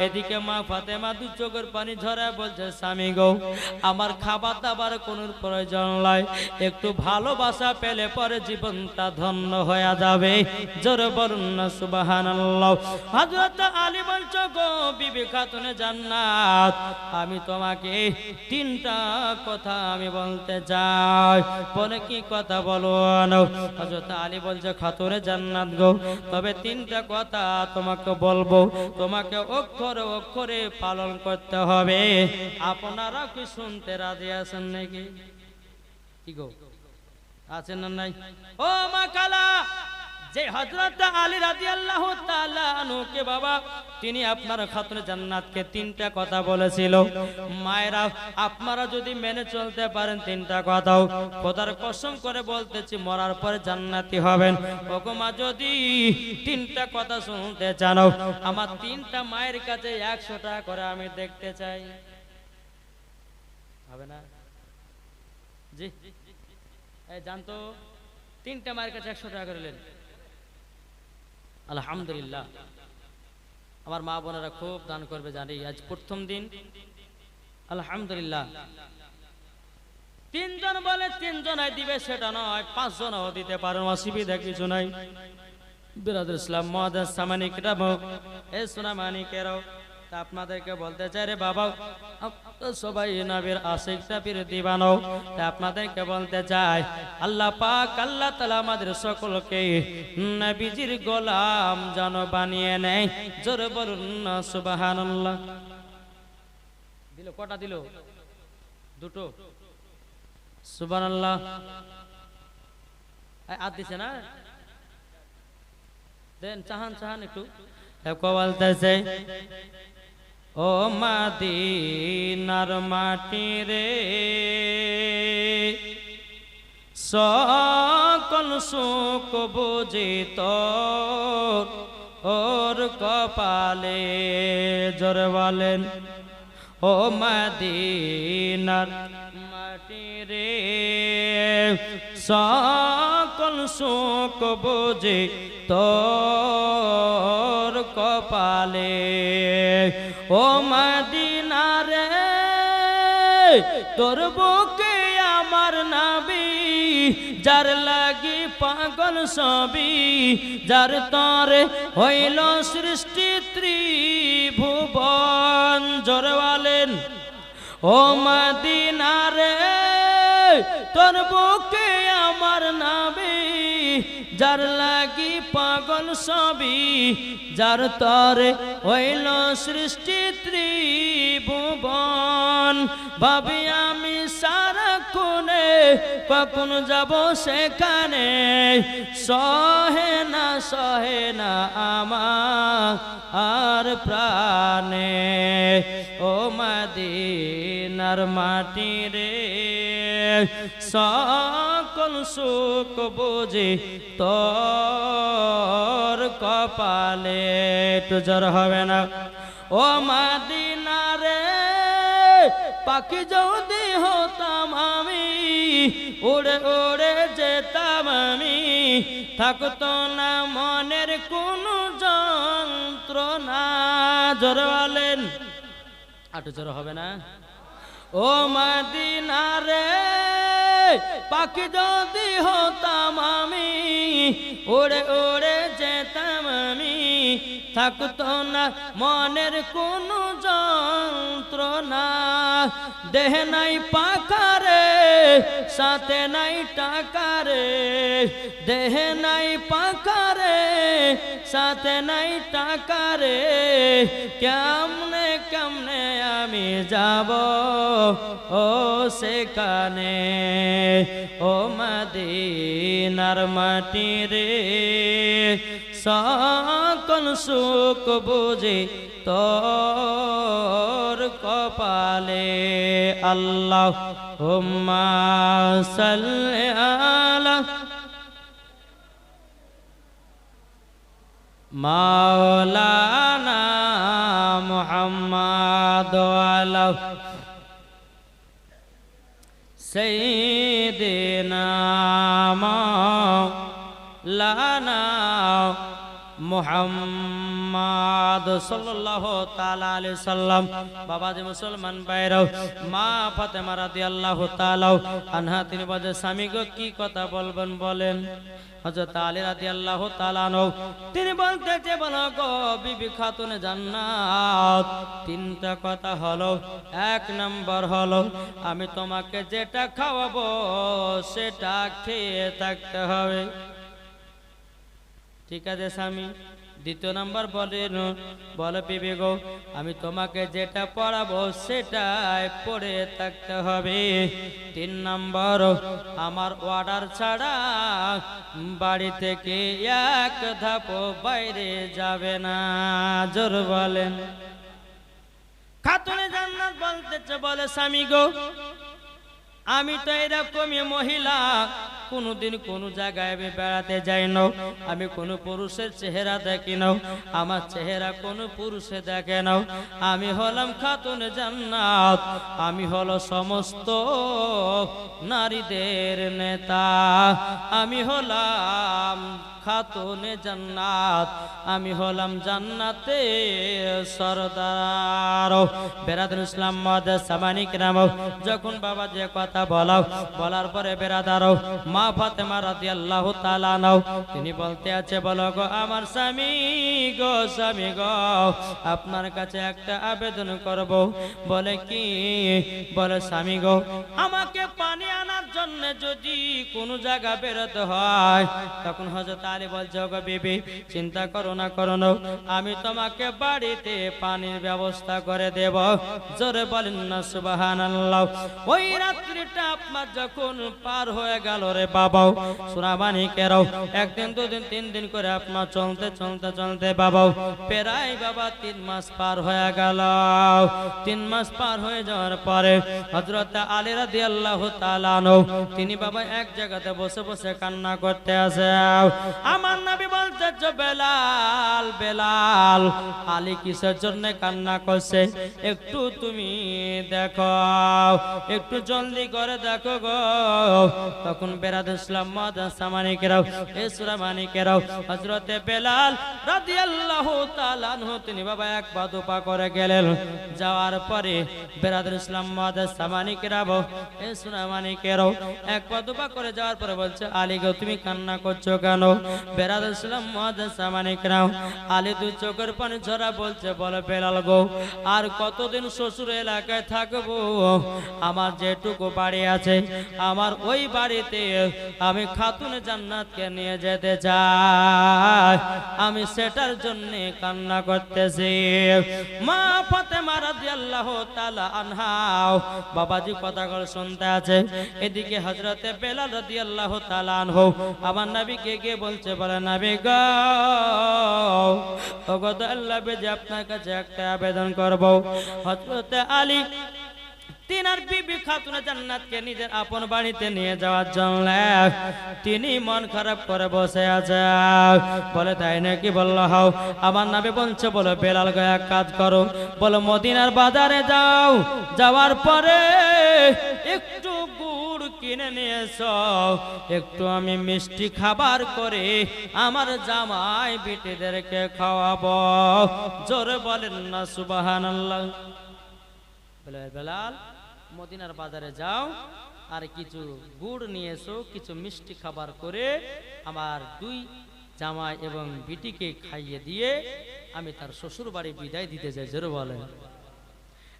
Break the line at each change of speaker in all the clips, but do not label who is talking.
এদিকে মা ফাতেমা দু চোখের পানি ঝরা বলছে, স্বামী গো, আমার খাবার দাবার কোনো প্রয়োজন নাই, একটু ভালোবাসা পেলে পরে জীবনটা ধন্য হয়ে যাবে। জোরে বলুন না সুবহানাল্লাহ। হযরত আলী বলছে, গো বিবি খাতুনে জান্নাত, আমি তোমাকে তিনটা কথা আমি বলতে চাই। বলে কি কথা বলো? হযরত আলী বলছে, খাতুনে জান্নাত গো, তবে তিনটা কথা তোমাকে বলবো, তোমাকে অক্ষরে অক্ষরে পালন করতে হবে। আপনারা কি শুনতে রাজি আছেন নাকি? কি গো, আছেন না নাই? ও মা কালা, যে হযরত আলী রাদিয়াল্লাহু তাআলা আনহুকে বাবা, তিনি আপনার খাতুনে জান্নাতকে তিনটা কথা বলেছিল। মায়েরা, আপনারা যদি মেনে চলতে পারেন তিনটা কথাও, খোদার কসম করে বলতেছি মরার পরে জান্নাতি হবেন। ওগো মা, যদি তিনটা কথা শুনতে চান, আমার তিনটা মায়ের কাছে 100 টাকা করে আমি দেখতে চাই। হবে না? জি, এই জানতো তিনটা মায়ের কাছে 100 টাকা করে নেন। আলহামদুলিল্লাহ, আমার মা বোনেরা খুব দান করবে জানি। আজ প্রথম দিন, আলহামদুলিল্লাহ। তিনজন বলে তিনজনাই দিবে সেটা নয়, 5 জনও দিতে পারেন, অসুবিধা কিছু নাই। বিরাদুল ইসলাম মুআদ্দাস সামানিকরা, এ সোনামানিকেরাও, তা আপনাদেরকে বলতে চাই রে বাবা, সবাই নবীর আশিক নবীর দিওয়ানা, তা আপনাদেরকে বলতে চাই, আল্লাহ পাক আল্লাহ তাআলা আমাদের সকলকে নবীজির গোলাম যেন বানিয়ে নেয়। জোরে বলুন না সুবহানাল্লাহ। দিল কটা? দিল দুটো। সুবহানাল্লাহ। আর দিছে না? দেন, চাহান একটু বলতেছে, ও মদিনার মাটি রে, সকল সুখ বুঝি তোর ওর কপালে। জোরে বলেন, ও মদিনার মাটি রে, সকল সুখ বুঝি তোর কপালে। ও মদিনা রে, তোর বুকে আমার নবী, যার লাগি পাগল সবই, যার তরে হইল সৃষ্টি ত্রিভুবন। জোরে বলেন, ও মদিনা রে, তোর বুকে আমার নবী, যার লাগি পাগল সবই, যার তরে হইল সৃষ্টি ত্রিভুবন। ভাবি আমি সারাক্ষণে কখন যাব সেখানে, সহে না আমার প্রাণে। ও মদিনার মাটি রে, সকল সুখ বুঝি তোর কপালে। একটু জ্বর হবে না? ও মদিনা রে, পাখি যদি হতাম আমি, উড়ে উড়ে যেতাম আমি, থাকতো না মনের কোনো যন্ত্রণা। জ্বর বলেন, আটু জ্বর হবে না? ও মদিনা রে, পাখি যদি হতাম আমি, উড়ে উড়ে যেতাম আমি, থাকতো না মনের কোনো যন্ত্রণা। দেহ নাই পাখারে, সাথে নাই টাকারে, দেহ নাই পাখারে, সাথে নাই টাকারে, কেমনে কেমনে আমি যাব ও সেখানে। ও মদিনার মাটি রে, সকল সুখ বুঝি তোর কপালে। আল্লাহুম্মা সাল্লি আলা মাওলানা মুহাম্মাদ ওয়ালা সাইয়্যিদিনা মাওলানা মুহাম্মদ সাল্লাল্লাহু তাআলা আলাইহি সাল্লাম। বাবাজি মুসলমান ভাইরাও, মা ফাতেমা রাদিয়াল্লাহু তাআলা আনহা তিনি বলে, স্বামী গো কি কথা বলবেন বলেন। হযরত আলী রাদিয়াল্লাহু তাআলা আনহু তিনি বলতেছে, বলো গো বিবি খাতুনে জান্নাত, তিনটা কথা হলো। এক নম্বর হলো আমি তোমাকে যেটা খাওয়াবো সেটা খেয়ে থাকতে হবে, ঠিক আছে স্বামী। দ্বিতীয় নাম্বার বলে বিবি গো আমি তোমাকে যেটা পড়াবো সেটাই পড়ে থাকতে হবে। তিন নাম্বার আমার অর্ডার ছাড়া বাড়ি থেকে এক ধাপ বাইরে যাবে না। জোর বলেন। খাতুনে জান্নাত বলতেছে, বলে স্বামী গো আমি তো এরকমই মহিলা, কোনদিন কোন জায়গায় বেড়াতে যাই না, আমি কোন পুরুষের চেহারা দেখি না, আমার চেহারা কোন পুরুষে দেখে না। আমি হলাম খাতুনে জান্নাত, আমি হলো সমস্ত নারীদের নেতা, আমি হলাম খাতুনে জান্নাত, আমি হলাম জান্নাতে সরদার। বেরাদার ইসলাম মাদার সামানিক নাম যখন বাবা যে কথা বলার পরে বেরাদার মা ফাতেমা রাদিয়াল্লাহু তাআলা আনহা তিনি বলতে আছে, বলো গো আমার স্বামী গো, স্বামী গো আপনার কাছে একটা আবেদন করব। বলে কি? বলে স্বামী গো আমাকে পানি আনার জন্য যদি কোনো জায়গা বেরোতে হয়, তখন হযরত আলী বলছে, গো বিবি চিন্তা করো না, আমি তোমাকে বাড়িতে পানির ব্যবস্থা করে দেব। জোরে বলেন না সুবহানাল্লাহ। ওই রাত্রিটা আপনার যখন পার হয়ে গেল রে বাবাও, সুরামানিকেরাও একদিন দুদিন তিন দিন করে আপনার চলতে চলতে চলতে বাবাও প্রায় বাবা 3 মাস পার হয়ে গেল। 3 মাস পার হয়ে যাওয়ার পরে হযরত আলী রাদিয়াল্লাহু তাআলা আনহু তিনি বাবা এক জায়গাতে বসে বসে কান্না করতে আছে। আমার নবী বলছে, বেলাল বেলাল আলী কিসের জন্য কান্না করছে একটু তুমি দেখো, একটু জলদি করে দেখো গো। তখন বেরাদার ইসলাম মাদার সামানিকেরাও এ সুরামানিকেরাও হযরতে বেলাল রাদিয়াল্লাহু তাআলা আনহু তিনি বাবা এক পা দুপা করে গেলেন। যাওয়ার পরে বেরাদার ইসলাম মাদার সামানিকেরাও এ সুরামানিকেরাও এক পা দুপা করে যাওয়ার পরে বলছে, আলী গো তুমি কান্না করছো কেন? বেরাদার ইসলাম মাদার সামানিকেরাও আলী দুই চোখের পানি ঝরা বলছে, বলে বেলাল গো আর কতদিন শ্বশুর এলাকায় থাকবো? আমার যেটুকু বাড়ি আছে আমার ওই বাড়িতে আমি খাতুনে জান্নাতকে নিয়ে যেতে চাই, আমি সেটার জন্য কান্না করতেছি। মা ফাতেমা রাদিয়াল্লাহু তাআলা আনহা বাবাজি কথাগুলো শুনতে আছে, এদিকে হযরতে বেলাল রাদিয়াল্লাহু তাআলা আনহু আমার নবীকে গিয়ে বলছে, বলে নবী গো ওগো আল্লাহ বেজে আপনার কাছে একটা আবেদন করব। হযরতে আলী তিনার বিবি খাতুনে জান্নাতকে নিজের আপন বাড়িতে নিয়ে যাওয়ার জন্য তিনি মন খারাপ করে বসে আছে। বলে তাই নাকি? বলল হাও। আমার নবী বলছে, বলো বেলাল গো এক কাজ করো, বলো মদিনার বাজারে যাও, যাওয়ার পরে একটু গুড় কিনে নিয়ে এসো, একটু আমি মিষ্টি খাবার করে আমার জামাই বেটিদেরকে খাওয়াবো। জোরে বলেন না সুবহানাল্লাহ। বলে বেলাল মদিনার বাজারে যাও আর কিছু গুড় নিয়ে এসো, কিছু মিষ্টি খাবার করে আমার 2 জামাই এবং বিটিকে খাইয়ে দিয়ে আমি তার শ্বশুর বাড়ি বিদায় দিতে যাই। জোরে বলেন।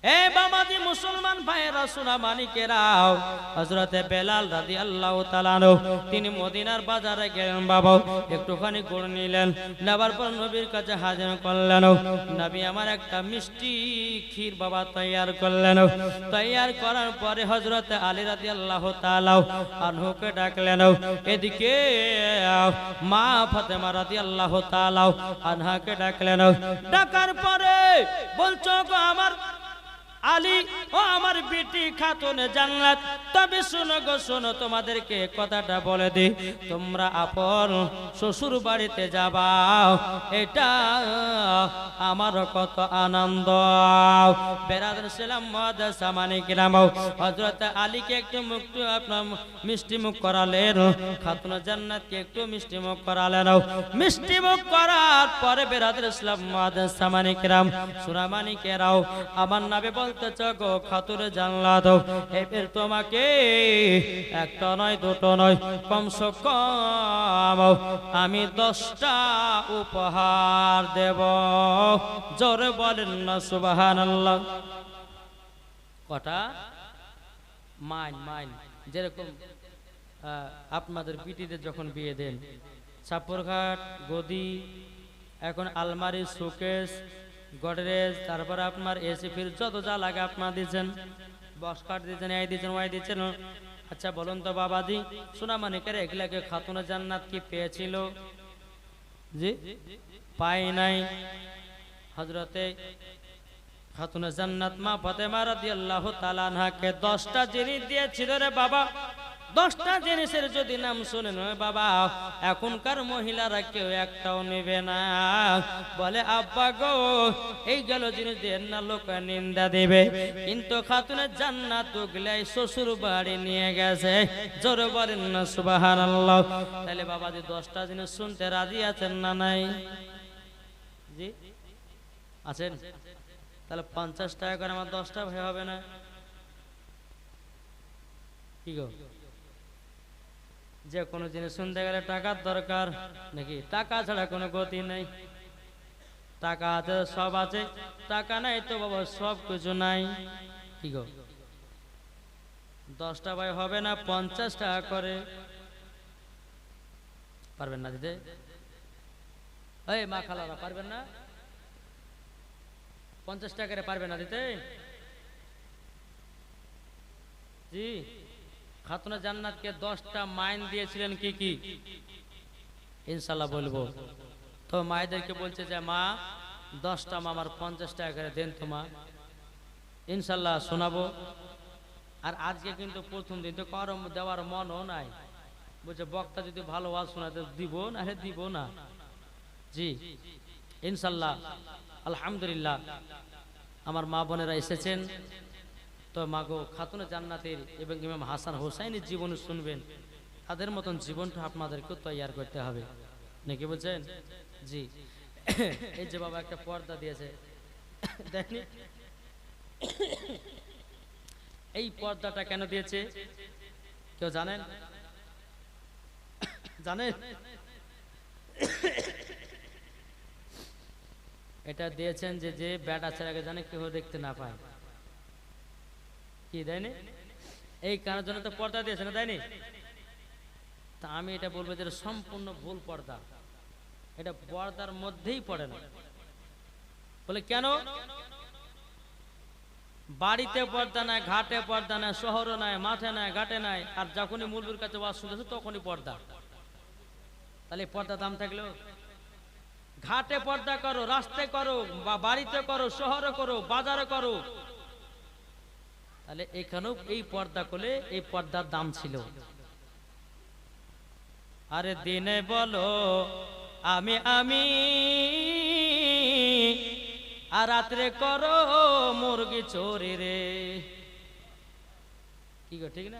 এ বাবাজি মুসলমান ভাইয়েরা সুনামানিকেরাও হযরতে বেলাল রাদিয়াল্লাহু তাআলা আনহু তিনি মদিনার বাজারে গেলেন। বাবা একটুখানি গুড় নিলেন, নেবার পর নবীর কাছে হাজির করলেন। নবী আমার একটা মিষ্টি ক্ষীর বাবা তৈয়ার করলেন। তৈয়ার করার পরে হযরতে আলী রাদিয়াল্লাহু তাআলা আনহুকে ডাকলেন। এদিকে মা ফাতেমা রাদিয়াল্লাহু তাআলা আনহাকে ডাকলেন। ডাকার পরে বলছো গো আমার আলী ও আমার বিটি খাতুনে জান্নাত, তবে শোনো গো শোনো, তোমাদেরকে কথাটা বলে দিই, তোমরা আপন শ্বশুর বাড়িতে যাবা, এটা আমার কত আনন্দ। বেরাদার সালাম মুআজ্জাজ সামানি কিরাম, হযরত আলীকে একটু মুক্ত আপনার মিষ্টি মুখ করালেন, খাতুনে জান্নাতকে একটু মিষ্টি মুখ করালেন। মিষ্টি মুখ করার পরে বেরাদার সালাম মুআজ্জাজ সামানি কিরাম, সুরামানি কেরাও, আমার নবী বলতেছ গো খাতুনে জান্নাত, এর তোমাকে একটা নয় দুটো নয়, কমসে কম আমি 10টা উপহার দেব। জোরে বলেন না সুবহানাল্লাহ। কটা? Mine mine. যেরকম আপনাদের বিটিদের যখন বিয়ে দেন, চাপড়ঘাট, গদি, এখন আলমারি, শোকেস, গডরেজ, তারপরে আপনার এসি ফ্রিজ যত যা লাগে আপনার দিচ্ছেন, বক্স কাঠ দিচ্ছেন, এই দিচ্ছেন, ওয়াই দিচ্ছেন। আচ্ছা বলুন তো বাবাজি, সোনা মানিকের এগুলাকে খাতুনে জান্নাত কি পেয়েছিল? জি পায় নাই। হযরতে খাতুনে জান্নাত মা ফাতেমা রাদিয়াল্লাহু তাআলা আনহাকে 10টা জিনিস দিয়েছিল রে বাবা। 10টা জিনিসের যদি নাম শুনেন বাবা, এখনকার মহিলারা কেউ একটাও নেবে না। বলে আব্বা গো এই গেল জিনিস দেন না, লোক নিন্দা দেবে, কিন্তু খাতুনে জান্নাত গুলাই শ্বশুর বাড়ি নিয়ে গেছে। জোরে বলেন না সুবহানাল্লাহ। তাহলে বাবা যে 10টা জিনিস শুনতে রাজি আছেন না নাই? জি আছেন? তাহলে 50 টাকা করে আমার 10টা ভাই হবে না? কি গো, যে কোনো জিনিস শুনতে গেলে টাকার দরকার নাকি? টাকা ছাড়া কোনো গতি নেই। টাকা আছে সব আছে, টাকা নাই তো বাবা সব কিছু নাই। কি গো, 10টা ভাই হবে না, 50 টাকা করে পারবেন না দিতে? এই মা খালারা পারবেন না? 50 টাকা করে পারবেন না দিতে? জি খাতুনে জান্নাতকে 10টা মাইন দিয়েছিলেন কি কি ইনশাআল্লাহ বলবো। তো মায়েদেরকে বলছে যে মা 10টা আমার 50 টাকা করে দেন তো মা, ইনশাআল্লাহ শোনাবো। আর আজকে কিন্তু প্রথম দিন তো কারো দেওয়ার মনও নাই, বলছে বক্তা যদি ভালো ওয়াজ শোনাতে দিব না, হে দিব না। জি ইনশাআল্লাহ আলহামদুলিল্লাহ আমার মা বোনেরা এসেছেন। তো মাগো খাতুনে জান্নাতের এবং ইমাম হাসান হোসাইনের জীবন শুনবেন, তাদের মতন জীবনটা আপনাদেরকে তৈয়ার করতে হবে নাকি বলছেন? জি এই যে বাবা একটা পর্দা দিয়েছে দেখনি, এই পর্দাটা কেন দিয়েছে কেউ জানেন? জানেন? এটা দিয়েছেন যে যে বেটা ছেলেকে জানে কেউ দেখতে না পায়, কি দেয়নি? এই কারণের জন্য তো পর্দা দিয়েছে না, দেয়নি? তা আমি এটা বলবো যে সম্পূর্ণ ভুল পর্দা, এটা পর্দার মধ্যেই পড়ে না। বলে কেন? বাড়িতে পর্দা নাই, ঘাটে পর্দা নাই, শহরে নাই, মাঠে নাই, ঘাটে নাই, আর যখনই মুলবির কাছে ওয়াজ শুনতেছে তখনই পর্দা। তাহলে পর্দা দাম থাকলো? ঘাটে পর্দা করো, রাস্তায় করো, বা বাড়িতে করো, শহরে করো, বাজারে করো, তাহলে এখানেও এই পর্দা করলে এই পর্দার দাম ছিল। আরে দিনে বলো আমি আমি, আর রাত্রে করো মুরগি চোরি রে। কি গো ঠিক না?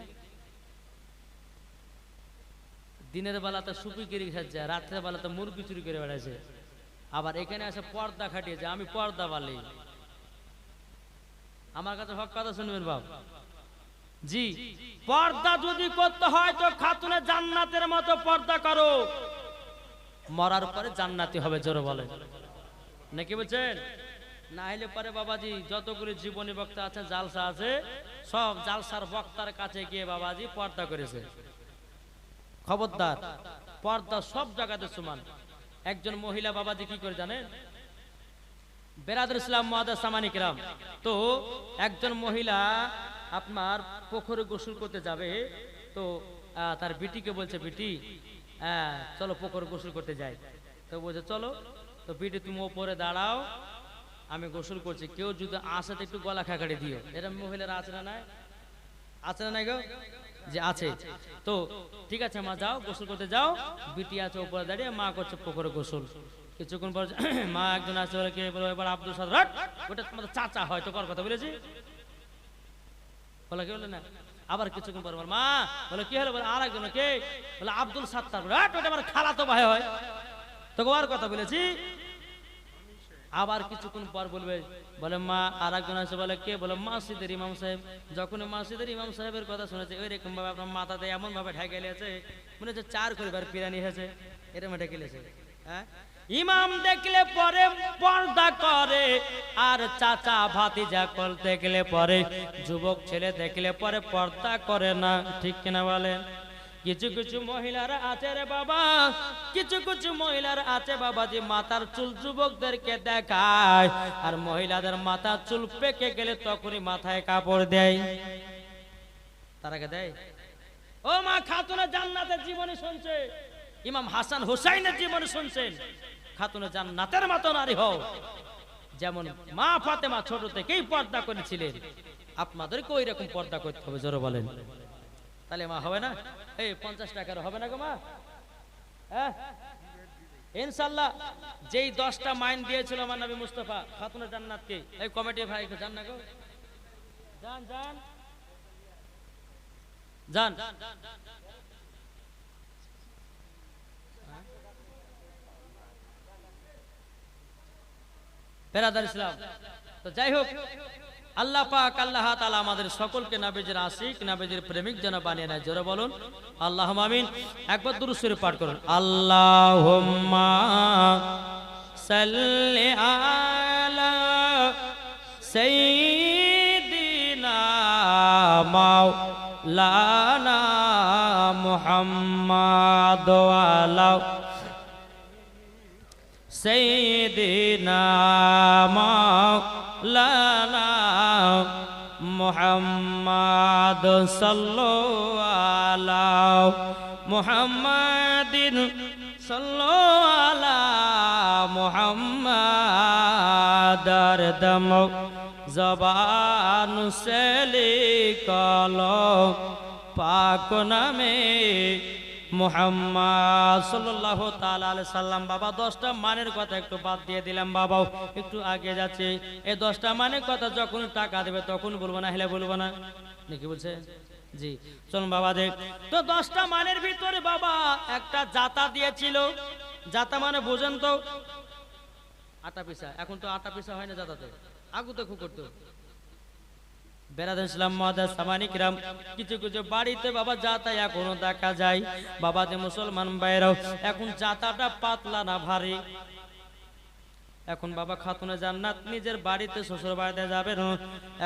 দিনের বেলাতে সুপি কিরি খাচ্ছে, রাত্রের বেলাতে মুরগি চুরি করে বেড়াচ্ছে, আবার এখানে এসে পর্দা খাটিয়েছে আমি পর্দা বালি। আমার কাছে হক কথা শুনবেন বাপ। জি পর্দা যদি করতে হয় তো খাতুনে জান্নাতের মতো পর্দা করো, মরার পরে জান্নাতি হবে। জোরে বলেন নাকি বলছেন? না হলে পরে বাবাজি যতগুলি জীবনী বক্তা আছে, জালসা আছে, সব জালসার বক্তার কাছে গিয়ে বাবাজি পর্দা করেছে। খবরদার, পর্দা সব জায়গাতে সমান। একজন মহিলা বাবাজি কি করে জানেন? বেরাদুল ইসলাম মুআজ্জাজ সামানি কিরাম, তো একজন মহিলা আপনার পুকুরে গোসল করতে যাবে, তো তার বিটিকে বলছে বিটি চলো পুকুরে গোসল করতে যাই। তো বলছে চলো। তো বিটি তুমি ওপরে দাঁড়াও, আমি গোসল করছি, কেউ যদি আসে তো একটু গলা খাকাড়ি দিও। এরকম মহিলারা আছে না? নাই আছে না? নাই গো, যে আছে। তো ঠিক আছে মা, যাও গোসল করতে যাও। বিটি আছে উপরে দাঁড়িয়ে, মা করছে পুকুরে গোসল। কিছুক্ষণ পর মা একজন আসছে, বলে কে? বলে এবার আব্দুল সাত্তার। ওটা তোমাদের চাচা হয়, তো কার কথা বলেছি? বলে কে? বলে না। আবার কিছুক্ষণ পর মা বলে কি হলো? বলে আর একজন। কে? বলে আব্দুল সাত্তার। ওটা আমার খালাতো ভাই হয়, তোকে আর কথা বলেছি। আবার কিছুক্ষণ পর বলবে, বলে মা আর একজন আছে। বলে কে? বলে মসজিদের ইমাম সাহেব। যখন মসজিদের ইমাম সাহেবের কথা শুনেছে, ওইরকম ভাবে আপনার মাথাতে এমন ভাবে ঢেকে লিয়েছে, মনে হচ্ছে 4 করিবার পিরানি হয়েছে, এরকম ঢেকে লিয়েছে। হ্যাঁ, ইমাম দেখলে পরে পর্দা করে, আর চাচা ভাতিজা কল দেখলে পরে, যুবক ছেলে দেখলে পরে পর্দা করে না। ঠিক কিনা বলেন? কিছু কিছু মহিলারা আছে রে বাবা, কিছু কিছু মহিলারা আছে বাবা, যে মাথার চুল যুবকদেরকে দেখায়, আর মহিলাদের মাথার চুল পেকে গেলে তখনই মাথায় কাপড় দেয়। তারাকে দেয়। ও মা, খাতুনে জান্নাতের জীবনী শুনছে, ইমাম হাসান হুসাইনের জীবনী শুনছেন। খাতুনে জান্নাতের মতো নারী হও, যেমন মা ফাতেমা ছোট থেকেই পর্দা করেছিলেন, আপনাদেরকে ওই রকম পর্দা করতে হবে। জোরে বলেন, তাহলে মা হবে না? এই 50 টাকার হবে না গো মা? হ্যাঁ ইনশাআল্লাহ। যেই 10টা মাইন দিয়েছিল আমার নবী মুস্তাফা খাতুনে জান্নাতকে, এই কমিটি ভাই একটু যান না গো, যান যান যান। বেরাদার ইসলাম, তো যাই হোক, আল্লাহ পাক আল্লাহ তাআলা আমাদের সকলকে নবীজির আশিক, নবীজির প্রেমিক যেন বানিয়ে নেয়। জোরে বলুন আল্লাহুম্মা আমিন। একবার দুরূদ শরীফ পাঠ করুন। আল্লাহুম্মা সাল্লি আলা সাইয়্যিদিনা মাওলানা মুহাম্মাদ ওয়া আলা সাইয়্যিদিনা মাওলানা মুহাম্মাদ সাল্লাল্লাহু আলা মুহাম্মাদিন সাল্লাল্লাহু আলা মুহাম্মাদ। দম জবান সে লিখলো পাক নামে মুহাম্মদ সাল্লাল্লাহু তাআলা আলাইহি সাল্লাম। বাবা 10টা মানের কথা একটু বাদ দিয়ে দিলাম, বাবা একটু আগে যাচ্ছে। এই 10টা মানের কথা যখন টাকা দেবে তখন বলবো না, হেলে বলবো না, নাকি বলছে? জি চলুন বাবা দেখ। তো 10টা মানের ভিতরে বাবা একটা জাতা দিয়েছিল। জাতা মানে বোঝেন তো? আটা পিসা। এখন তো আটা পিসা হয় না জাতাতে, আগু তো খুব করতো। কিছু কিছু বাড়িতে বাবা জাতা এখনো দেখা যায়। বাবা যে মুসলমান ভাইরাও, এখন জাতাটা পাতলা না ভারী। এখন বাবা খাতুনে জান্নাত নিজের বাড়িতে শ্বশুর বাড়িতে যাবে,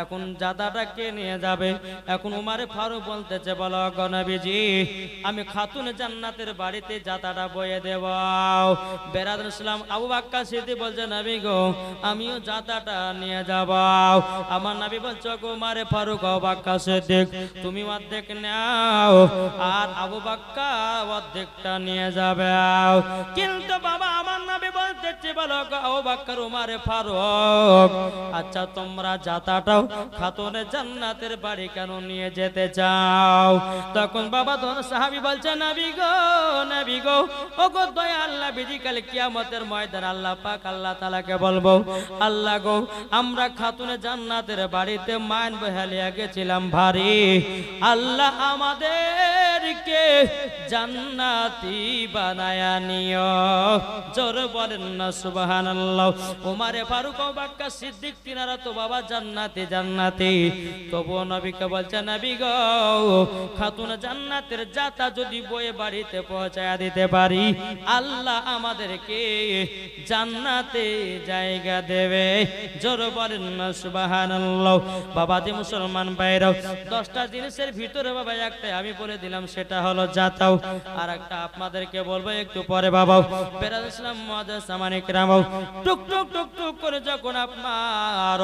এখন জাতাটা কে নিয়ে যাবে? এখন উমারে ফারুক বলতেছে, বলো গো নবীজি, আমি খাতুনে জান্নাতের বাড়িতে জাতাটা বয়ে দেব। বেরাদুল ইসলাম আবু বকর সিদ্দিক বলছে, নবী গো আমিও জাতাটা নিয়ে যাব। আমার নবী বলছে, গো উমারে ফারুক আবু বকর সিদ্দিক তুমি অর্ধেক নাও, আর আবু বকর অর্ধেকটা নিয়ে যাবে। কিন্তু বাবা আমার নবী বলতেছে, বলো গো আবু বকর উমারে ফারুক, আচ্ছা তোমরা জাতাটাও খাতুনে জান্নাতের বাড়ি কেন নিয়ে যেতে চাও? তখন বাবা ধন সাহাবী বলছে, নবী গো ও গো দয়া আল্লাহ বিধি, কাল কিয়ামতের ময়দান আল্লাহ পাক আল্লাহ তাআলাকে বলবো, আল্লাহ গো আমরা খাতুনে জান্নাতের বাড়িতে মাইন বহালিয়া গেছিলাম ভারী, আল্লাহ আমাদেরকে জান্নাতি বানায়া নিও। জোর বলেন না সুবহানাল্লাহ। উমারে ফারুক আবু বকর সিদ্দিক তিনারা তো বাবা জান্নাতি জান্নাতি, তবুও নবীকে বলছে, নবী গো খাতুন জান্নাতের জাতা যদি বয়ে বাড়িতে পৌঁছায়া দিতে পারি, আল্লাহ আমাদেরকে জান্নাতে জায়গা দেবে। জোর বলেন না সুবহানাল্লাহ। বাবা যে মুসলমান ভাইরা, 10টা জিনিসের ভিতরে বাবা একটা আমি বলে দিলাম, সেটা হলো জাতাও। আর একটা আপনাদেরকে বলবো একটু পরে বাবা। বেরাদ ইসলাম মুআজ্জাজ সামানিক রাম, টুক টুক টুক টুক করে যখন আপনার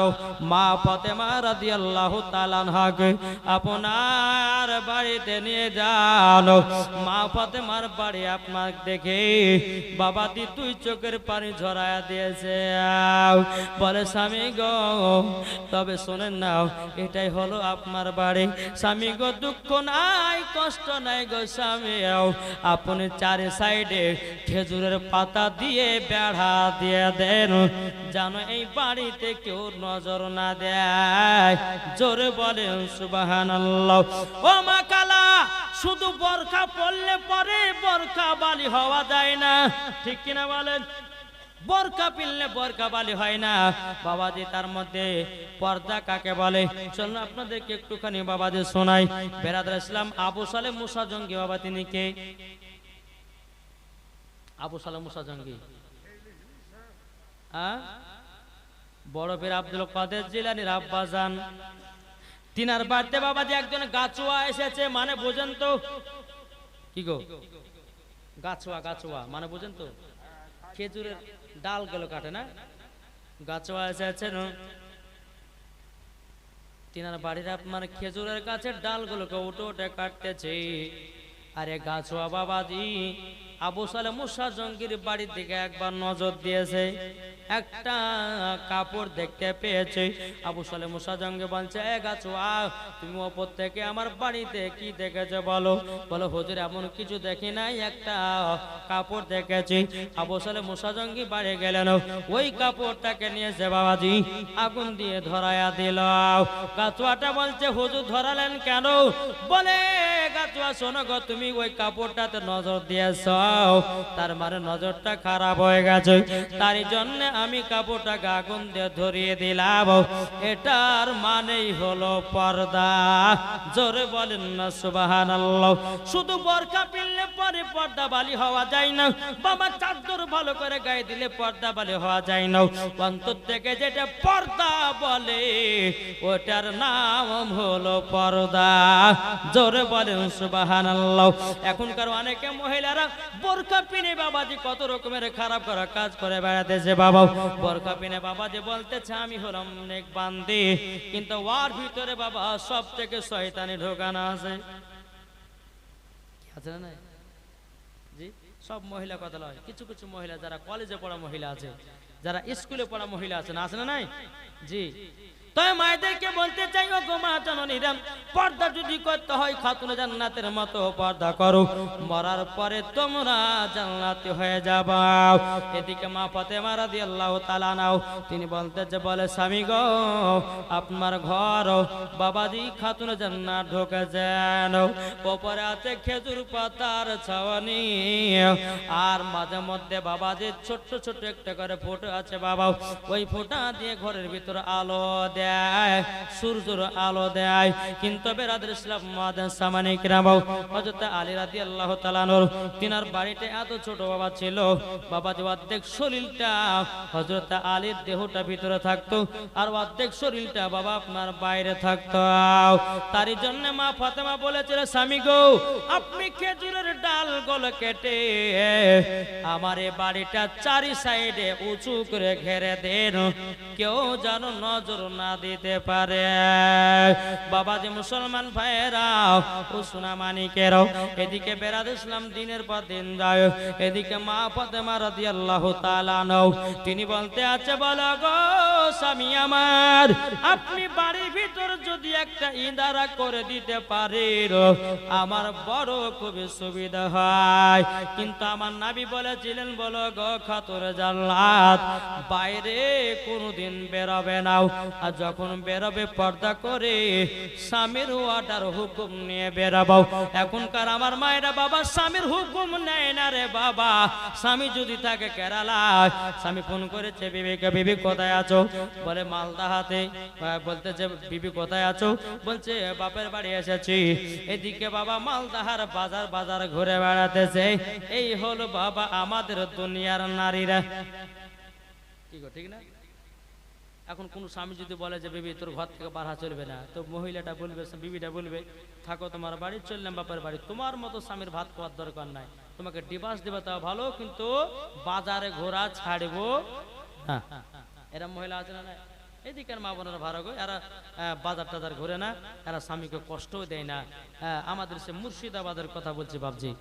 মা ফাতেমা রাদিয়াল্লাহু তাআলা আনহাকে আপনার বাড়িতে নিয়ে যান। মা ফাতেমার বাড়ি আপনার দেখে বাবাজি দুই চোখের পানি ঝরায়া দিয়েছে, বলে স্বামী গো তবে শোনেন না, এটাই হলো আপনার বাড়ি। স্বামী গো দুঃখ নাই কষ্ট নাই গো স্বামী, আপনি চারি সাইডে খেজুরের পাতা দিয়ে বেড়া দিয়ে দেন, জানো এই বাড়িতে কেউ নজর না দেয়। জোরে বলেন সুবহানাল্লাহ। ও মা কালা, শুধু বোরকা পরলে পরে বোরকা বালি হওয়া যায় না, ঠিক কিনা বলেন? বোরকা পিনলে বোরকা বালি হয় না বাবাজি। তার মধ্যে পর্দা কাকে বলে চলুন আপনাদেরকে একটুখানি বাবাজি শোনাই। বেরাদার ইসলাম আবু সালেহ মুসা জঙ্গি বাবা, তিনি কে? আবু সালেহ মুসা জঙ্গি বড় পীর আব্দুল কাদের জিলানীর আব্বাজান, তিনার বাড়িতে বাবাজি একজন গাছুয়া এসেছে। মানে বোঝেন তো কি গো? গাছুয়া, গাছুয়া মানে বোঝেন তো? খেজুরের ডাল গুলো কাটে না, গাছুয়া এসেছে। তিনার বাড়ির আপনার খেজুরের গাছের ডালগুলোকে উঠে উঠে কাটতেছে। আরে গাছুয়া বাবাজি আবু সালেহ মুসা জঙ্গির বাড়ির দিকে একবার নজর দিয়েছে, একটা কাপড় দেখতে পেয়েছে। আবু সালেহ মুসা জঙ্গি বলছে, এ গাছুয়া তুমি ওপর থেকে আমার বাড়িতে কি দেখেছো বলো? বলো হুজুর এমন কিছু দেখি নাই, একটা কাপড় দেখেছি। আবু সালেহ মুসা জঙ্গি বাড়ি গেলেন, ওই কাপড়টাকে নিয়েছে বাবাজি আগুন দিয়ে ধরায়া দিল। গাছুয়াটা বলছে হুজুর ধরালেন কেন? বলে গাছুয়া শোনো গো, তুমি ওই কাপড়টাতে নজর দিয়েছ, তার মানে নজরটা খারাপ হয়ে গেছে, তার জন্য আমি কাপড়টাকে আগুন দিয়ে ধরিয়ে দিলাম। এটার মানেই হলো পর্দা। জোরে বলেন না সুবহানাল্লাহ। শুধু বোরকা পিনলে পরে পর্দা বালি হওয়া যায় না বাবা, চাদর ভালো করে গায়ে দিলে পর্দা বালি হওয়া যায় না। অন্তর থেকে যেটা পর্দা বলে ওটার নাম হলো পর্দা। জোরে বলেন সুবহানাল্লাহ। এখনকার অনেকে মহিলারা বোরকা পিনে বাবাজি কত রকমের খারাপ করা কাজ করে বেড়াতেছে বাবা। বোরকা পিনে বাবাজি বলতেছে আমি হলাম নেক বান্দি, কিন্তু ওর ভিতরে বাবা সব থেকে শয়তানি ঢোকানো আছে। আছে না? জি, সব মহিলা কথা নয়, কিছু কিছু মহিলা যারা কলেজে পড়া মহিলা আছে, যারা স্কুলে পড়া মহিলা আছে না, আছে না নাই? জি, তাই মায়েদেরকে বলতে চাই ও গো মা জননীরা, পর্দা যদি করতে হয় খাতুন জান্নাতের মতো পর্দা করো, মরার পরে তোমরা জান্নাতি হয়ে যাবে। এদিকে মা ফাতেমা রাদিয়াল্লাহু তাআলা নাও, তিনি বলতেছে বলে স্বামী গো আপনার ঘর বাবাজি খাতুন জান্নাত ঢোকেছেন, উপরে আছে খেজুর পাতার ছাওয়ানি, আর মাঝে মধ্যে বাবাজি ছোট্ট ছোট্ট একটা করে ফোঁটা আছে বাবা, ওই ফোঁটা দিয়ে ঘরের ভিতরে আলো দেয়, সূর্যের আলো দেয়। কিন্তু বেরাদর ইসলাম মাদান সামানি কিরাম, হযরত আলী রাদিয়াল্লাহু তাআলা নূর, তিনার বাড়িতে এত ছোট বাবা ছিল, বাবা যে অর্ধেক শরীরটা হযরত আলীর দেহটা ভিতরে থাকতো, আর অর্ধেক শরীরটা বাবা আপনার বাইরে থাকতো। তারই জন্য মা ফাতেমা বলেছিল স্বামী গো আপনি খেজুরের ডালগুলো কেটে আমার এই বাড়িটা চারি সাইডে উঁচু করে ঘেরে দেন, কেউ যেন নজর না দিতে পারে। বাবাজি মুসলমান ভাইয়েরাও ও সোনা মানিকেরাও, এদিকে বেরাদ ইসলাম দিনের পর দিন যায়, এদিকে মা ফাতেমা রাদিয়াল্লাহু তাআলা নও, তিনি বলতে আছে বলো গো স্বামী আমার, আপনি বাড়ির ভিতর যদি একটা ইদারা করে দিতে পারেন আমার বড় খুবই সুবিধা হয়। কিন্তু আমার নবী বলেছিলেন বলো গো খাতুন জান্নাত বাইরে কোনদিন বেরোবে না, আর যখন বেরোবে পর্দা করে স্বামীর ওয়াটার হুকুম নিয়ে বেরোবো। এখনকার আমার মায়েরা বাবা স্বামীর হুকুম নেয় না রে বাবা। স্বামী যদি থাকে কেরালায়, স্বামী ফোন করেছে বিবিকে, বিবি কোথায় আছো? বলে মালদা হাতে। বলতেছে বিবি কোথায় আছো? বলছে বাপের বাড়ি এসেছি। এদিকে বাবা মালদাহার বাজার বাজার ঘুরে বেড়াতেছে। এই হলো বাবা আমাদের দুনিয়ার নারীরা। কি গো ঠিক না? এখন কোন স্বামী যদি বলে যে বিবি তোর ঘর থেকে বাড়া চলবে না, তো মহিলাটা বলবে, বিবিটা বলবে থাকো তোমার বাড়ি, চললাম বাপের বাড়ি, তোমার মতো স্বামীর ভাত খাওয়ার দরকার নাই, তোমাকে ডিভোর্স দেবে তা ভালো, কিন্তু বাজারে ঘোরা ছাড়বো না। এরা মহিলা আছে না? এদিকের মা বোনেরা ভালো গো, এরা বাজার টাজার ঘুরে না, এরা স্বামীকে কষ্টও দেয় না। আমাদের সে মুর্শিদাবাদের কথা বলছি বাবজি,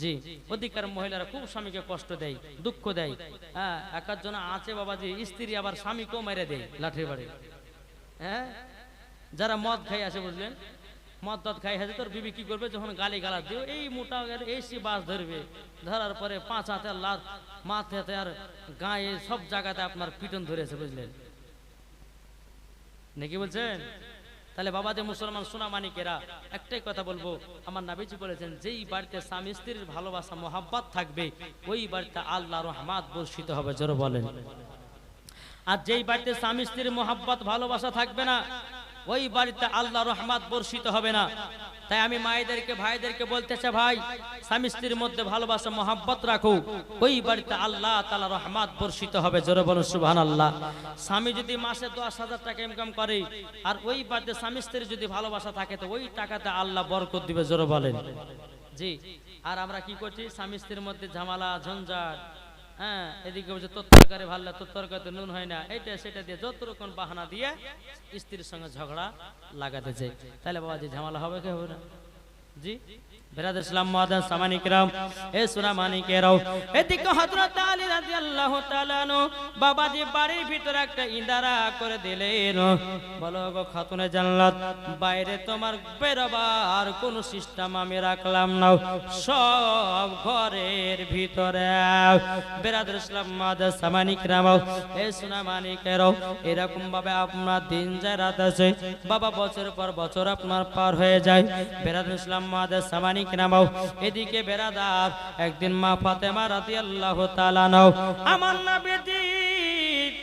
জি, ওদিকের মহিলারা খুব স্বামীকে কষ্ট দেয়, দুঃখ দেয়। হ্যাঁ, একার জন্য আছে বাবাজি, স্ত্রী আবার স্বামীকেও মেরে দেয় লাঠির বাড়ি। হ্যাঁ, যারা মদ খাই আসে বুঝলেন, মদ টদ খাই আছে, তোর বিবি কি করবে যখন গালি গালাজ দিও, এই মোটা এই সি বাস ধরবে, ধরার পরে 5 হাতে লাত, মাথাতে আর গায়ে সব জায়গাতে আপনার পিটন ধরেছে বুঝলেন নাকি বলছেন? তাহলে বাবা যে মুসলমান সোনা মানিকেরা, একটাই কথা বলবো, আমার নবীজি বলেছেন যেই বাড়িতে স্বামী স্ত্রীর ভালোবাসা মোহাব্বত থাকবে ওই বাড়িতে আল্লাহর রহমত বর্ষিত হবে, জোরে বলেন। আর যেই বাড়িতে স্বামী স্ত্রীর মোহাব্বত ভালোবাসা থাকবে না ওই বাড়িতে আল্লাহর রহমত বর্ষিত হবে না। তাই আমি মায়েদেরকে ভাইদেরকে বলতে চাই, ভাই স্বামী স্ত্রীর মধ্যে ভালোবাসা মোহাব্বত রাখো, ওই বাড়িতে আল্লাহ তাআলা রহমত বর্ষিত হবে, জোরে বলুন সুবহানাল্লাহ। স্বামী যদি মাসে 10,000 টাকা ইনকাম করে আর ওই বাড়িতে স্বামী স্ত্রীর যদি ভালোবাসা থাকে তো ওই টাকাতে আল্লাহ বরকত দিবে, জোরে বলেন। জি, আর আমরা কি করছি, স্বামী স্ত্রীর মধ্যে ঝামেলা ঝঞ্ঝাট, হ্যাঁ, এদিকে বলছে তোর তরকারি ভালো, তোর তরকারিতে নুন হয় না, এটা সেটা দিয়ে যত রকম বাহানা দিয়ে স্ত্রীর সঙ্গে ঝগড়া লাগাতে চাই। তাহলে বাবা জি ঝামেলা হবে কি হবে না? জি বিরাদ ইসলাম মুআদ্দান সামানি কিরাম, এ সোনা মানিকেরাও, এদিকে হযরত আলী রাদিয়াল্লাহু তাআলা আনহু বাবাজি বাড়ির ভিতরে একটা ইন্দারা করে দিলেন। বলো গো খাতুনে জান্নাত, বাইরে তোমার বেরোবার কোন সিস্টেম আমি রাখলাম না, সব ঘরের ভিতরে। বিরাদ ইসলাম মুআদ্দান সামানি কিরাম, এ সোনা মানিকেরাও, এরকম ভাবে আপনার দিন যায় রাত আছে বাবা, বছর পর বছর আপনার পার হয়ে যায়। বিরাদ ইসলাম মুআদ্দান সামানি নামাও, এদিকে বেরাদার একদিন মা ফাতেমা রাদিয়াল্লাহু তাআলা নাও আমার নবীজি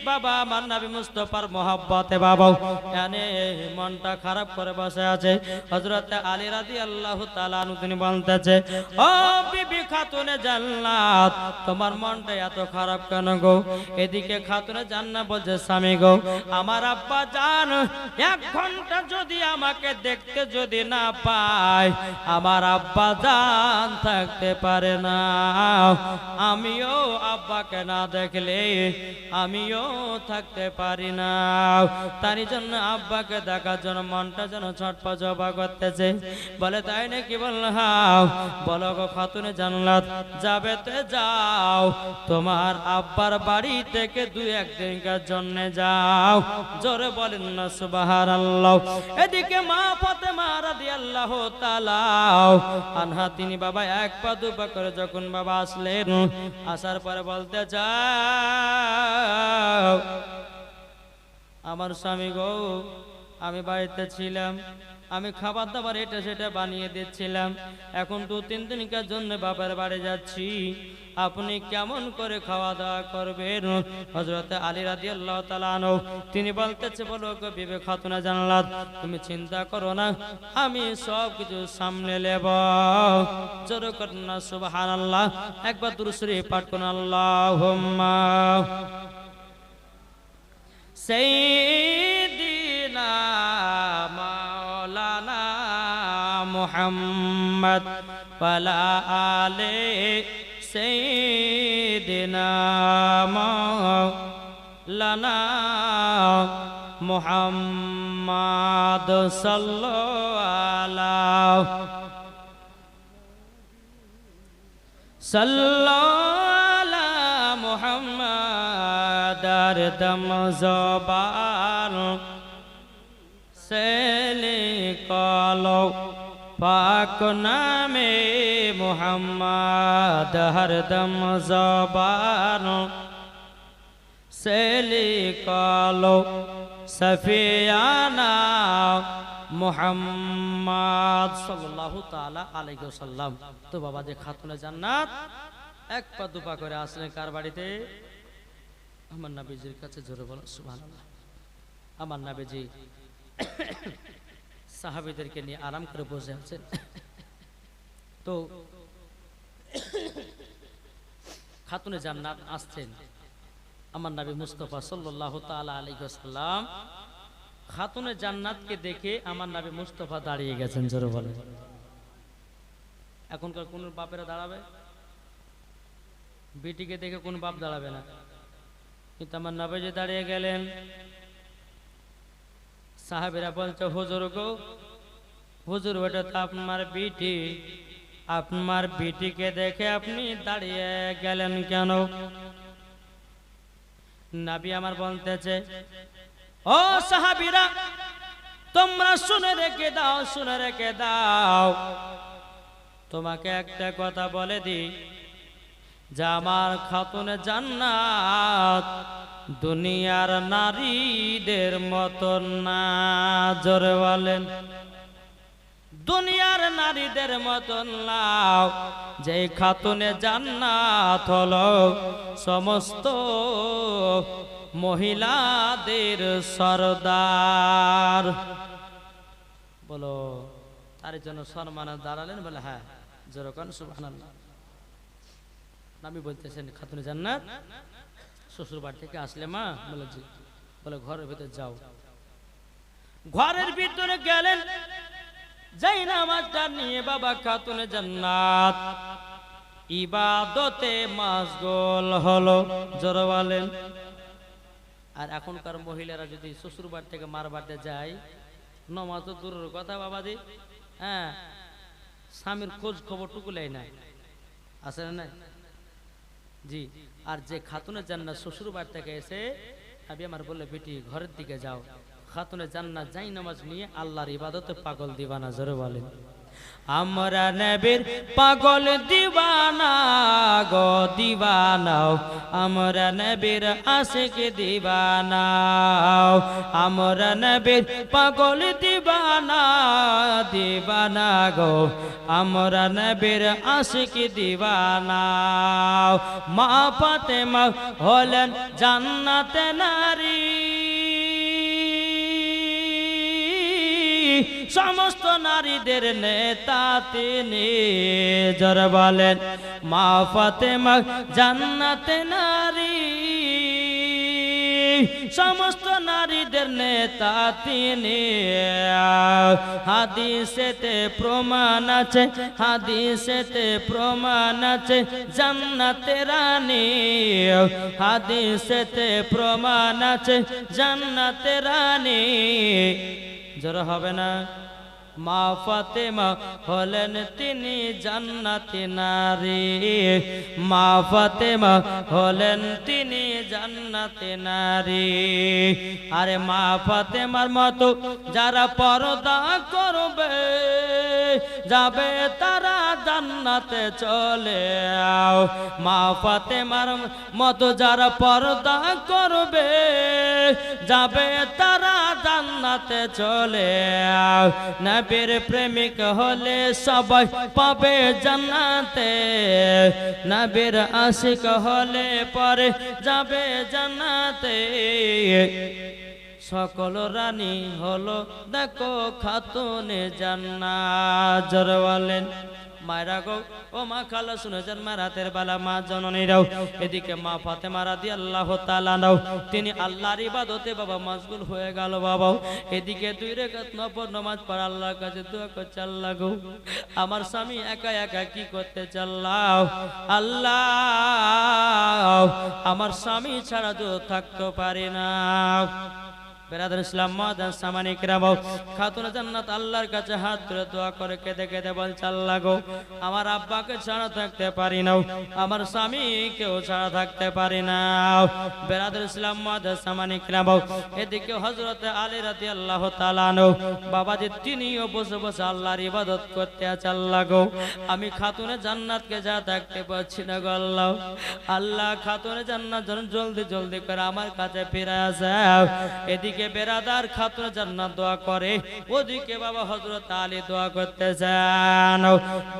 বাবা, আমার নবী মুস্তাফার মহব্বতে বাবা এনে মনটা খারাপ করে বসে আছে। হযরত আলী রাদিয়াল্লাহু তাআলা আনহু তিনি বলতেছে, ও বিবি খাতুনে জান্নাত, তোমার মনটা এত খারাপ কেন গো? এদিকে খাতুনে জান্নাত বলছে, স্বামী গো, আমার আব্বা জান 1 ঘন্টা যদি আমাকে দেখতে যদি না পায় আমার আব্বা জান থাকতে পারে না, আমিও আব্বাকে না দেখলে আমিও থাকতে পারি না। তার জন্য আব্বাকে দেখার জন্য মনটা যেন ছটফট জবা করতেছে। বলে তাই নাকি? বললাম, বলো গো খাতুনে জান্নাত, যাবে তো যাও, তোমার আব্বার বাড়ি থেকে 2-1 দিনের জন্য যাও, জোরে বলেন না সুবহানাল্লাহ। এদিকে মা ফাতেমা রাদিয়াল্লাহু তাআলা আনহা তিনি বাবা 1 পা 2 পা করে যখন বাবা আসলেন, আসার পরে বলতে চাও, আমার স্বামী গো, আমি বাড়িতে ছিলাম, আমি খাবার দাবার এটা সেটা বানিয়ে দিচ্ছিলাম, এখন 2-3 দিনের জন্য বাবার বাড়ি যাচ্ছি, আপনি কেমন করে খাওয়া দাওয়া করবেন? হযরত আলী রাদিয়াল্লাহু তাআলা আনহু তিনি বলতেছে, বলো গো বিবি খাতুনে জান্নাত, তুমি চিন্তা করো না, আমি সব কিছু সামনে নেব, জোরে করুন না সুবহানাল্লাহ। একবার দুরূদ শরীফ পাঠ করুন, আল্লাহুম্মা সাইয়্যিদিনা মাওলানা মুহাম্মদ ওয়ালা আলি সাইয়্যিদিনা মাওলানা মুহাম্মদ সাল্লাল্লাহু মুহাম্মদ দম জবান সে লিখলো পাক নামে মুহাম্মদ হরদম জবান সে লিখলো সফিয়ানা মুহাম্মদ সাল্লাল্লাহু তাআলা আলাইহি ওয়াসাল্লাম। তো বাবা যে খাতুনে জান্নাত 1 পা 2 পা করে আসলেন কার বাড়িতে? আমার নবীজির কাছে, জোরে বলো সুবহানাল্লাহ। আমার নবীজি সাহাবীদেরকে নিয়ে আরাম করে বসে আছেন। তো খাতুনে জান্নাত আসছেন, আমার নবী মুস্তাফা সাল্লাল্লাহু তাআলা আলাইহি ওয়াসাল্লাম খাতুনে জান্নাতকে দেখে আমার নবী মুস্তাফা দাঁড়িয়ে গেছেন, জোরে বলেন। এখনকার কোন বাপেরা দাঁড়াবে? বেটিকে দেখে কোন বাপ দাঁড়াবে না, কিন্তু আমার নবীজি দাঁড়িয়ে গেলেন। সাহাবীরা বলছে হুজুর গো, হুজুর ওটা তো আপনার বিটি, আপনার বিটিকে দেখে আপনি দাঁড়িয়ে গেলেন কেন? নবী আমার বলতেছে, ও সাহাবীরা তোমরা শুনে রেখে দাও, শুনে রেখে দাও, তোমাকে একটা কথা বলে দিই, যে আমার খাতুনে জান্নাত দুনিয়ার নারীদের মতন না। জোরে বলেন, দুনিয়ার নারীদের মতন নাও। যে খাতুনে জান্নাত হলো সমস্ত মহিলাদের সরদার। বলো তার জন্য সম্মানে দাঁড়ালেন? বলে হ্যাঁ, যেরকম সুবহানাল্লাহ। আমি বলতেছেন খাতুনে জান্নাত শ্বশুর বাড়ি থেকে আসলে মা, বলে জি, বলে ঘরের ভিতরে যাও। ঘরের ভিতরে গেলেন, যাই নামাজটা নিয়ে বাবা খাতুনে জান্নাত ইবাদতে মাশগুল হলো। জোরে বলেন। আর এখনকার মহিলারা যদি শ্বশুর বাড়ি থেকে মার বাড়িতে যায়, নামাজ তো দূরের কথা বাবাজি, হ্যাঁ, স্বামীর খোঁজ খবর টুকু লেয় না, আছে না? জি। আর যে খাতুনে জান্নাত শ্বশুর বাড়ি থেকে এসে নবী আমার বললে বেটি ঘরের দিকে যাও, খাতুনে জান্নাত যাই নামাজ নিয়ে আল্লাহর ইবাদতে পাগল দিবানা। জোরে বলেন, আমরা নবীর পাগল দিবানা গো দিবানাও, আমরা নবীর আশিক দিবানাও, আমরা নবীর পাগল দিবানা দিবানা গো, আমরা নবীর আশিক দিবানাও। মা ফাতেমা হলেন জান্নাতে নারী, সমস্ত নারীদের নেতা তিনি। জোরে বলেন, মা ফাতেমা জান্নাতে নারী, সমস্ত নারীদের নেতা তিনি। হাদিসেতে প্রমাণ আছে, হাদিসেতে প্রমাণ আছে জান্নাতে রানী, হাদিসেতে প্রমাণ আছে জান্নাতে রানী। জোরে হবে না? মা ফাতেমা হলেন তিনি জান্নাতি নারী, মা ফাতেমা হলেন তিনি জান্নাতি নারী। আরে মা ফাতেমার মতো যারা পর্দা করবে যাবে তারা জান্নাতে চলে। মা ফাতেমার মতো যারা পর্দা করবে যাবে তারা জান্নাতে চলে। নবীর প্রেমিক হলে সবাই পাবে জান্নাতে, নবীর আশিক হলে পরে যাবে জান্নাতে। সকল রানী হলো দেখো খাতুনে জান্নাত। জোরে বলেন। মায়েরা গো, ও মা খালা শুনেছেন মা রাতের বেলা মা জননীরাও, এদিকে মা ফাতেমা রাদিয়াল্লাহু তাআলা নাও তিনি আল্লাহর ইবাদতে বাবা মশগুল হয়ে গেল বাবা। এদিকে 2 রাকাত নফল নামাজ পড়া আল্লাহর কাছে দোয়া করছে, আল্লাহ গো আমার স্বামী একা একা কি করতে চাল্লাও, আল্লাহ আমার স্বামী ছাড়া তো থাকতে পারি না। বেরাদার ইসলাম মাদান সামানিক রাম, খাতুনে জান্নাত আল্লাহর কাছে হাত তুলে দোয়া করে কেঁদে কেঁদে বলছে, আল্লাহ গো আমার আব্বাকে ছাড়া থাকতে পারি না, আমার স্বামীকেও ছাড়া থাকতে পারি না। বেরাদার ইসলাম মাদান সামানিক রাম, এদিকে হযরত আলী রাদিয়াল্লাহু তাআলা আনহু বাবাজি তিনিও বসে বসে আল্লাহর ইবাদত করতে আছে। আল্লাহ গো আমি খাতুনে জান্নাতকে যা থাকতে পারছি না গো আল্লাহ, আল্লাহ খাতুনে জান্নাত যেন জলদি জলদি করে আমার কাছে ফিরে আসে। এদিকে বেরাদার খাতুনে জান্নাত দোয়া করে, ওদিকে বাবা হযরত আলী দোয়া করতেছেন।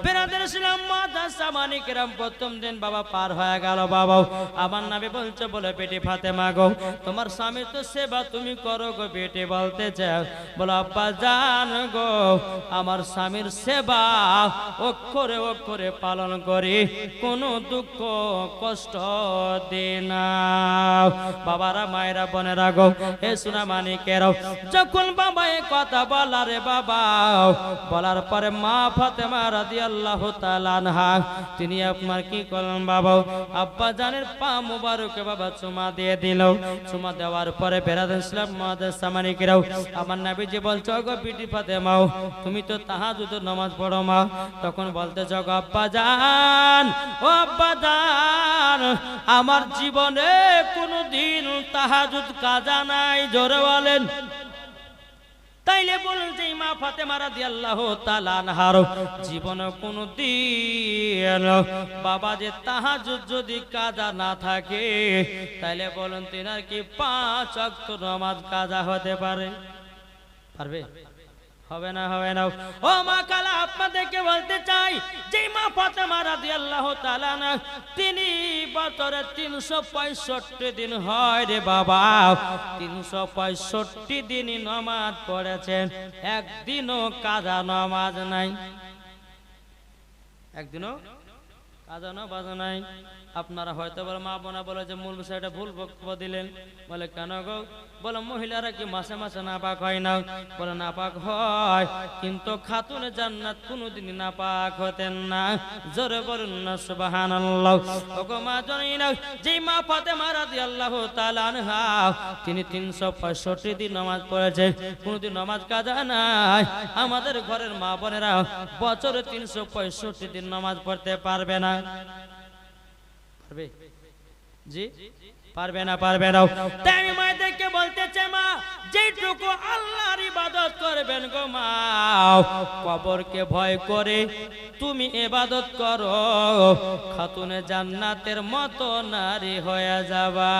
বেরাদার ইসলাম মাদান সামানিক রাম প্রথম দিন বাবা পার হয়ে গেল বাবা। আমার নবী বলছে বলে বেটি ফাতেমা গো তোমার স্বামী তো সেবা তুমি করো গো বেটি, বলতে চাও বলো আব্বা জান গো আমার স্বামীর সেবা অক্ষরে অক্ষরে পালন করি, কোনো দুঃখ কষ্ট দে না। বাবারা মায়েরা বোনেরা গো, এ শোনা মানিকেরাও যখন বাবা এই কথা বলারে বাবা বলার পরে মা ফাতেমা রাদিয়াল্লাহু তাআলা আনহা তিনি আপনার কি করলেন বাবা আব্বা জানের পা মুবারকে বাবা চুমা দিয়ে দিল চুমা দেওয়ার পরে বেরাদার ইসলাম মুআদ্দাস মানিকেরাও আমার নবীজি বলছো গো বিটি ফাতেমা তুমি তো তাহাজ্জুদ নামাজ পড়ো মা তখন বলতে গো আব্বা জান ও আব্বা জান আমার জীবনে কোনোদিন তাহাজ্জুদ কাজা নাই জোরে বলেন তাইলে বলেন যে মা ফাতেমা রাদিয়াল্লাহু তাআলা আনহার জীবনে কোনোদিন বাবা যে তাহাজ্জুদ যদি কাজা না থাকে তাইলে বলেন তিনার কি 5 ওয়াক্ত নামাজ কাজা হতে পারে পারবে হবে না ও মা কালা আপনাদেরকে বলতে চাই যে মা ফাতেমা রাদিয়াল্লাহু তাআলা না তিনি বছরে 365 দিন হয় রে বাবা 365 দিন নামাজ পড়েছেন একদিনও কাজা নামাজ নাই একদিনও কাজা নামাজ নাই আপনারা হয়তো বলে মা বোনা বলে যে মূল বিষয়টা ভুল বক্তব্য দিলেন বলে কেন গো বলে মহিলারা কি মাসে মাসে নাপাক হয় না বলে নাপাক হয় কিন্তু খাতুনে জান্নাত কোনোদিন নাপাক হতেন না জোরে বলুন না সুবহানাল্লাহ ওগো মা জানি না যে মা ফাতেমা রাদিয়াল্লাহু তাআলা আনহা তিনি 365 দিন নামাজ পড়েছে কোনোদিন নামাজ কাজা নাই আমাদের ঘরের মা বোনেরা বছরে 365 দিন নামাজ পড়তে পারবে না জি পারবে না তাই আমি মায়েদেরকে বলতে চাই মা যেটুকু আল্লাহর ইবাদত করবেন গো মা কবরকে ভয় করে তুমি ইবাদত করো খাতুনে জান্নাতের মতো নারী হয়ে যাবা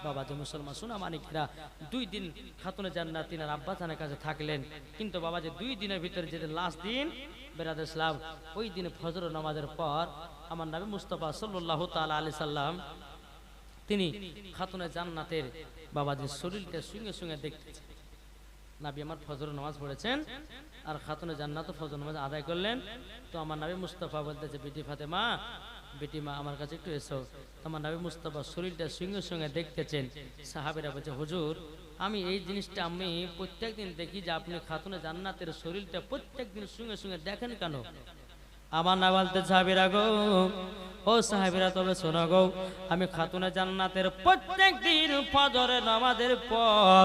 বাবা যে মুসলমান সোনা মানিকরা 2 দিন খাতুনে জান্নাত তিনার আব্বা জানের কাছে থাকলেন কিন্তু বাবা যে 2 দিনের ভিতরে যে লাস্ট দিন বেরাদার ইসলাম ওই দিন ফজর নামাজের পর আমার নবী মুস্তাফা সাল্লাল্লাহু তাআলা আলাইহি সাল্লাম তিনি খাতুনে জান্নাতের বাবাজির শরীরটা সঙ্গে সঙ্গে দেখতেছেন নবী আমার ফজর নামাজ পড়েছেন আর খাতুনে জান্নাতও ফজর নামাজ আদায় করলেন তো আমার নবী মুস্তাফা বলতেছে বিটি ফাতেমা বেটি মা আমার কাছে একটু এসো আমার নবী মুস্তাফা শরীরটা সঙ্গে সঙ্গে দেখতেছেন সাহাবীরা বলছে হুজুর আমি এই জিনিসটা আমি প্রত্যেকদিন দেখি যে আপনি খাতুনে জান্নাতের শরীরটা প্রত্যেকদিন সঙ্গে সঙ্গে দেখেন কেন আমার না বলতে সাহাবীরা গো ও সাহাবীরা তবে শোনো গো আমি খাতুনে জান্নাতের প্রত্যেকদিন ফজরের নামাজের পর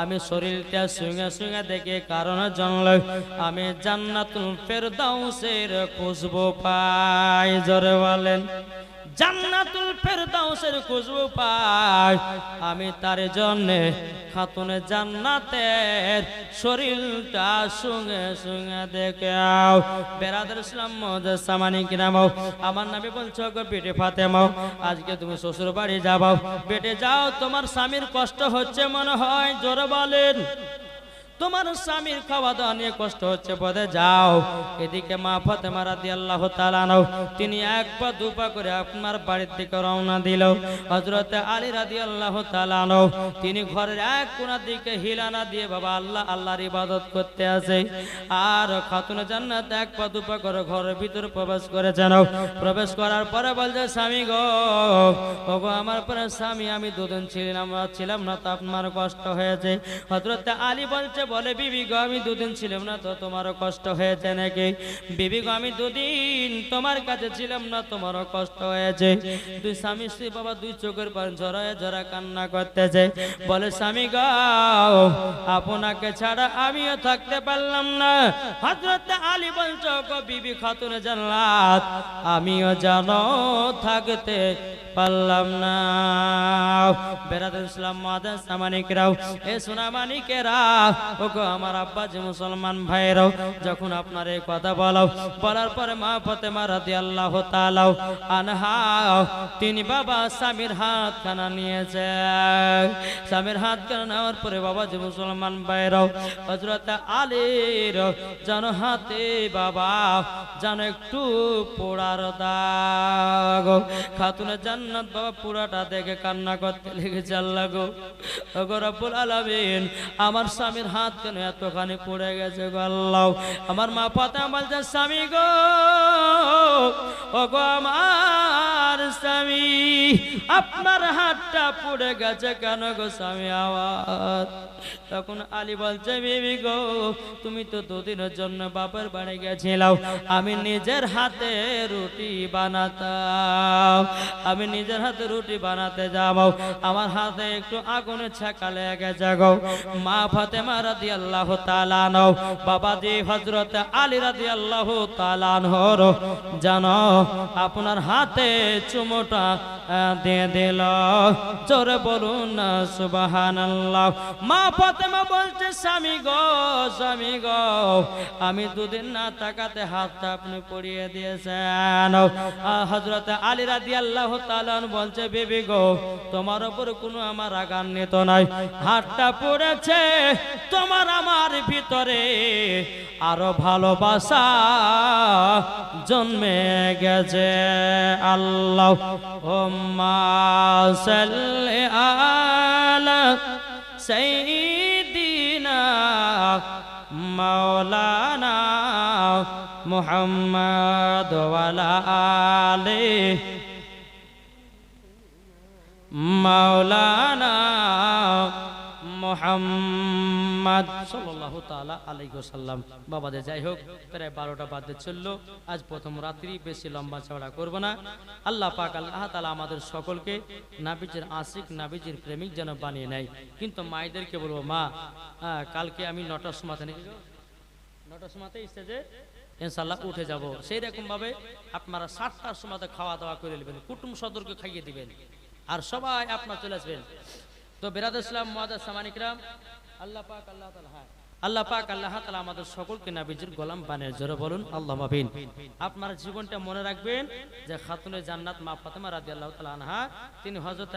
আমি শরীরটা সঙ্গে সঙ্গে দেখে কারণ জানলে আমি জান্নাতুল ফেরদাউসের খুশবু পাই জোরে বলেন জান্নাতুল ফেরদাউসের খুশবু পাই আমি তার জন্য খাতুনে জান্নাতের শরীরটা সঙ্গে সঙ্গে দেখাও বেরাদার ইসলাম মুআদ্দাস মানিকেরাম আমার নবী বলছো গো বেটি ফাতেমা আজকে তুমি শ্বশুর বাড়ি যাও বেটে যাও তোমার স্বামীর কষ্ট হচ্ছে মনে হয় জোরে বলেন তোমার স্বামীর খাওয়া দাওয়া নিয়ে কষ্ট হচ্ছে পদে যাও এদিকে মা ফাতেমা রাদিয়াল্লাহু তাআলা তিনি এক পা দু পা করে আপনার বাড়ির দিকে রওনা দিল হযরত আলী রাদিয়াল্লাহু তাআলা তিনি ঘরের এক কোণার দিকে হিলানা দিয়ে বাবা আল্লাহর ইবাদত করতে আসে আর খাতুনে জান্নাত এক পা দু পা করে ঘরের ভিতরে প্রবেশ করেছেন প্রবেশ করার পরে বলছে স্বামী গো ওগো আমার পরে স্বামী আমি দুদিন ছিলাম না তো আপনার কষ্ট হয়েছে হযরত আলী বলছে বলে বিবি গো আমি দুদিন ছিলাম না তো তোমারও কষ্ট হয়েছে নাকি বিবি গো আমি দুদিন তোমার কাছে ছিলাম না তোমারও কষ্ট হয়েছে দুই স্বামী স্ত্রী বাবা দুই চোখের পানি ঝরায় ঝরা কান্না করতেছে বলে স্বামী গো আপনাকে ছাড়া আমিও থাকতে পারলাম না হযরত আলী বলছো গো বিবি খাতুনে জান্নাত আমিও জানো থাকতে পারলাম না বেরাদার ইসলাম মুআদ্দাস মানিকেরাও এ সোনা মানিকেরা ওগো আমার আব্বা যে মুসলমান ভাইরাও যখন আপনার এই কথা বলার পরে মা ফাতেমা রাদিয়াল্লাহু তাআলা আনহা তিনি বাবা স্বামীর হাত খানা নিয়েছে স্বামীর হাত খানা নেওয়ার পরে বাবা যে মুসলমান ভাইরাও হযরত আলীর যেন হাতে বাবা যেন একটু পোড়ার দাগ খাতুনে জান্নাত জান্নাত বাবা পুরাটা দেখে কান্না করতে লেগেছে। আল্লাহ গো, ওগো রব্বুল আলামিন, আমার স্বামীর হাত কেন এতখানি পড়ে গেছে গো আল্লাহ। আমার মা ফাতেমা বলছে, স্বামী গো, ওগো আমার স্বামী, আপনার হাতটা পড়ে গেছে কেন গো স্বামী আমার? তখন আলী বলছে, বিবি গো, তুমি তো দুদিনের জন্য বাপের বাড়ি গেছিলাম, আমি নিজের হাতে রুটি বানাতাম, আমি নিজের হাতে রুটি বানাতে যাব, আমার হাতে একটু আগুনের ছাকা লেগে যাগো। মা ফাতেমা রাদিয়াল্লাহু তাআলা আনহু বাবাজি হযরত আলী রাদিয়াল্লাহু তাআলা আনহুর জানো আপনার হাতে চুমোটা দিয়ে দিল। জোরে বলুন না সুবহানাল্লাহ। মা ফাতেমা বলছে, স্বামী গো, স্বামী গো, আমি দুদিন না তাকাতে হাতটা আপনি পরিয়ে দিয়েছেন। হযরত আলী রাদিয়াল্লাহু তাআলা বলছে, বিবি গো, তোমার উপর কোনো আমার রাগান্বিত নাই, হাতটা পড়েছে তোমার আমার ভিতরে আরো ভালোবাসা জন্মে গেছে। আল্লাহুম্মা সাল্লি আলা সাইয়্যিদিনা মাওলানা মুহাম্মদ ওয়া আলা আলিহি মাওলানা মুহাম্মদ সাল্লাল্লাহু তাআলা আলাইহি ওয়াসাল্লাম। বাবাদের যাই হোক, প্রায় 12টা বাজতে চললো। আজ প্রথম রাত্রি, বেশি লম্বা চওড়া করব না। আল্লাহ পাক আল্লাহ তাআলা আমাদের সকলকে নবীজির আশিক, নবীজির প্রেমিক যেন বানিয়ে নেয়। কিন্তু মায়েদেরকে বলবো, মা কালকে আমি 9টার সময়, 9টার সময় স্টেজে ইনশাআল্লাহ উঠে যাব। সেই রকম ভাবে আপনারা 7টার সময় খাওয়া দাওয়া করে নেবেন, কুটুম সদরকে খাইয়ে দিবেন, আর সবাই আপনার চলে আসবেন। তো বিরাদর ইসলাম মুআজ্জাজ সামানিকরাম, আল্লাহ পাক আল্লাহ তাআলা আমাদের সকলকে নবীজির গোলাম বানিয়ে। জোরে বলুন আল্লাহুম্মা আমিন। আপনার জীবনটা মনে রাখবেন যে খাতুনে জান্নাত মা ফাতেমা রাদিয়াল্লাহু তাআলা আনহা, তিনি হযরত